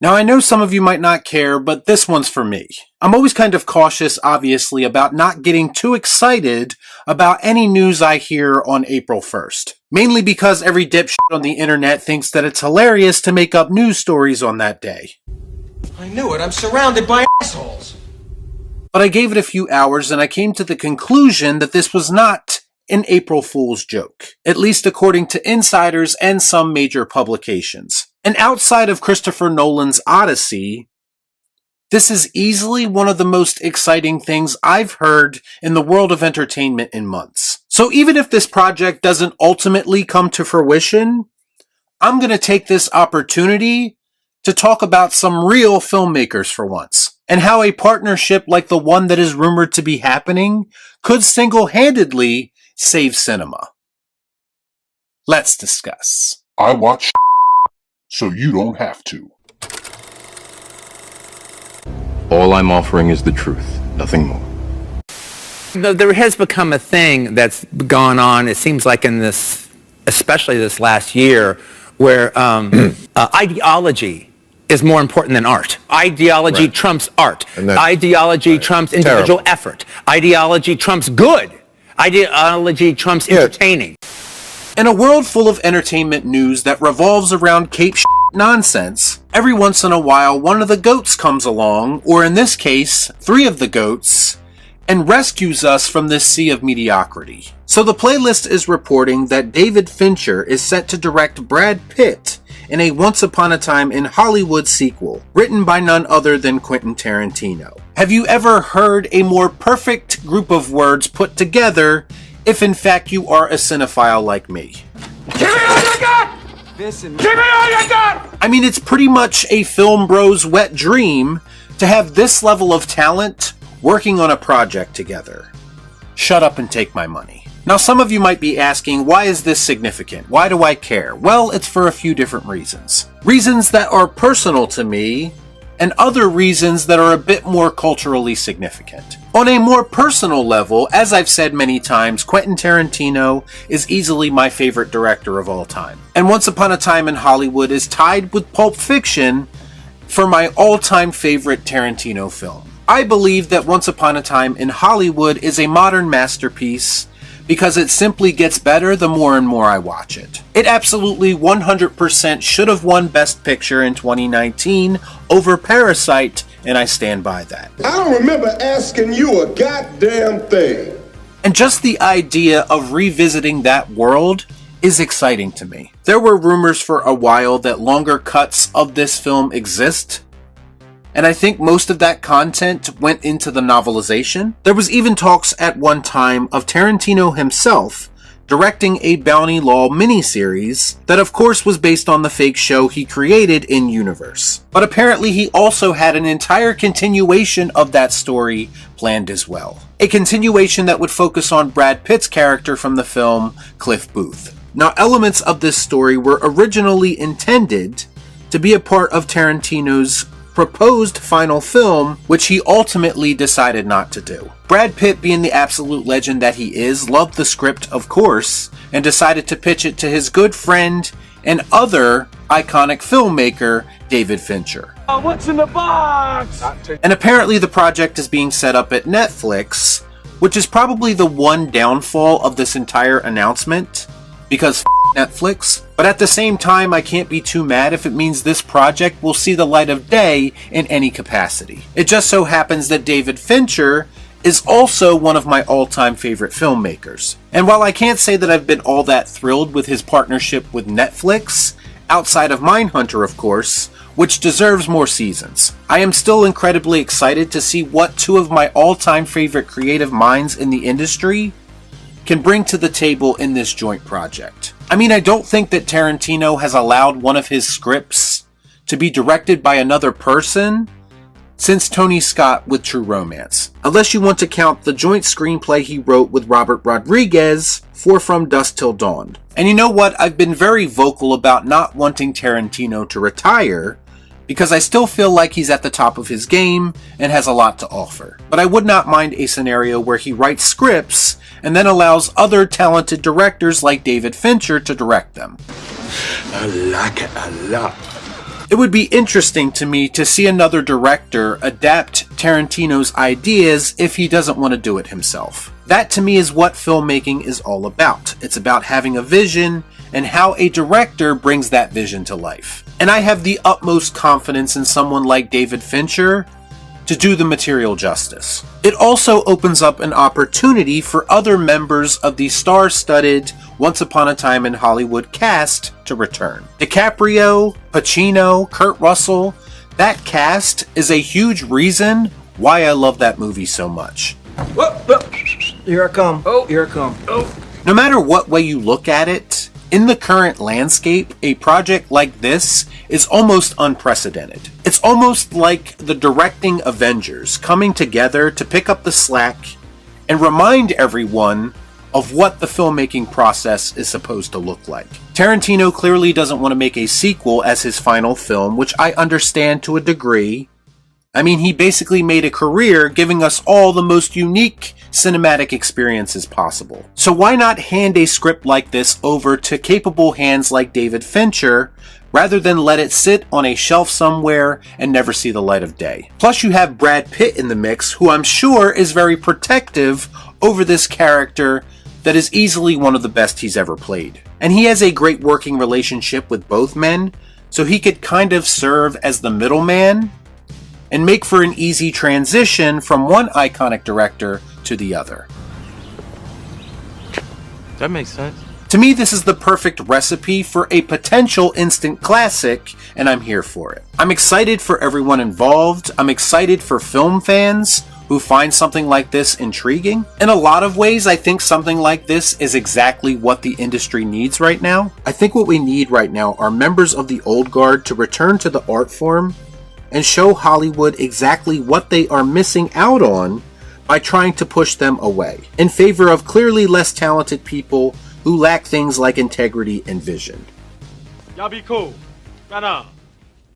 Now I know some of you might not care, but this one's for me. I'm always kind of cautious, obviously, about not getting too excited about any news I hear on April 1st. Mainly because every dipshit on the internet thinks that it's hilarious to make up news stories on that day. I knew it, I'm surrounded by assholes. But I gave it a few hours and I came to the conclusion that this was not an April Fool's joke, at least according to insiders and some major publications. And outside of Christopher Nolan's Odyssey, this is easily one of the most exciting things I've heard in the world of entertainment in months. So even if this project doesn't ultimately come to fruition, I'm going to take this opportunity to talk about some real filmmakers for once, and how a partnership like the one that is rumored to be happening could single-handedly save cinema. Let's discuss. I watch so you don't have to. All I'm offering is the truth, nothing more. There has become a thing that's gone on, it seems like in this, especially this last year, where ideology is more important than art. Ideology trumps art. Ideology trumps individual effort. Ideology trumps good. Ideology trumps entertaining. In a world full of entertainment news that revolves around cape nonsense, every once in a while one of the goats comes along, or in this case, 3 of the goats, and rescues us from this sea of mediocrity. So the playlist is reporting that David Fincher is set to direct Brad Pitt in a Once Upon a Time in Hollywood sequel, written by none other than Quentin Tarantino. Have you ever heard a more perfect group of words put together if in fact you are a cinephile like me? Give me all you got! Give me all you got! I mean, it's pretty much a film bro's wet dream to have this level of talent working on a project together. Shut up and take my money. Now, some of you might be asking, why is this significant? Why do I care? Well, it's for a few different reasons. Reasons that are personal to me, and other reasons that are a bit more culturally significant. On a more personal level, as I've said many times, Quentin Tarantino is easily my favorite director of all time. And Once Upon a Time in Hollywood is tied with Pulp Fiction for my all-time favorite Tarantino film. I believe that Once Upon a Time in Hollywood is a modern masterpiece because it simply gets better the more and more I watch it. It absolutely 100% should have won Best Picture in 2019 over Parasite, and I stand by that. I don't remember asking you a goddamn thing. And just the idea of revisiting that world is exciting to me. There were rumors for a while that longer cuts of this film exist, and I think most of that content went into the novelization. There was even talks at one time of Tarantino himself directing a Bounty Law miniseries that of course was based on the fake show he created in universe. But apparently he also had an entire continuation of that story planned as well. A continuation that would focus on Brad Pitt's character from the film, Cliff Booth. Now, elements of this story were originally intended to be a part of Tarantino's proposed final film, which he ultimately decided not to do. Brad Pitt, being the absolute legend that he is, loved the script, of course, and decided to pitch it to his good friend and other iconic filmmaker, David Fincher. What's in the box? And apparently the project is being set up at Netflix, which is probably the one downfall of this entire announcement, because Netflix. But at the same time, I can't be too mad if it means this project will see the light of day in any capacity. It just so happens that David Fincher is also one of my all-time favorite filmmakers. And while I can't say that I've been all that thrilled with his partnership with Netflix, outside of Mindhunter of course, which deserves more seasons, I am still incredibly excited to see what 2 of my all-time favorite creative minds in the industry can bring to the table in this joint project. I mean, I don't think that Tarantino has allowed one of his scripts to be directed by another person since Tony Scott with True Romance, unless you want to count the joint screenplay he wrote with Robert Rodriguez for From Dusk Till Dawn. And you know what? I've been very vocal about not wanting Tarantino to retire, because I still feel like he's at the top of his game and has a lot to offer. But I would not mind a scenario where he writes scripts and then allows other talented directors like David Fincher to direct them. I like it a lot. It would be interesting to me to see another director adapt Tarantino's ideas if he doesn't want to do it himself. That to me is what filmmaking is all about. It's about having a vision and how a director brings that vision to life. And I have the utmost confidence in someone like David Fincher to do the material justice. It also opens up an opportunity for other members of the star-studded Once Upon a Time in Hollywood cast to return. DiCaprio, Pacino, Kurt Russell, that cast is a huge reason why I love that movie so much. Whoa, whoa. Here I come. Oh, here I come. Oh. No matter what way you look at it, in the current landscape, a project like this is almost unprecedented. It's almost like the directing Avengers coming together to pick up the slack and remind everyone of what the filmmaking process is supposed to look like. Tarantino clearly doesn't want to make a sequel as his final film, which I understand to a degree. I mean, he basically made a career giving us all the most unique cinematic experiences possible. So why not hand a script like this over to capable hands like David Fincher, rather than let it sit on a shelf somewhere and never see the light of day? Plus you have Brad Pitt in the mix, who I'm sure is very protective over this character that is easily one of the best he's ever played. And he has a great working relationship with both men, so he could kind of serve as the middleman and make for an easy transition from one iconic director to the other. That makes sense. To me, this is the perfect recipe for a potential instant classic, and I'm here for it. I'm excited for everyone involved. I'm excited for film fans who find something like this intriguing. In a lot of ways, I think something like this is exactly what the industry needs right now. I think what we need right now are members of the old guard to return to the art form and show Hollywood exactly what they are missing out on by trying to push them away, in favor of clearly less talented people who lack things like integrity and vision. Y'all be cool. Right on.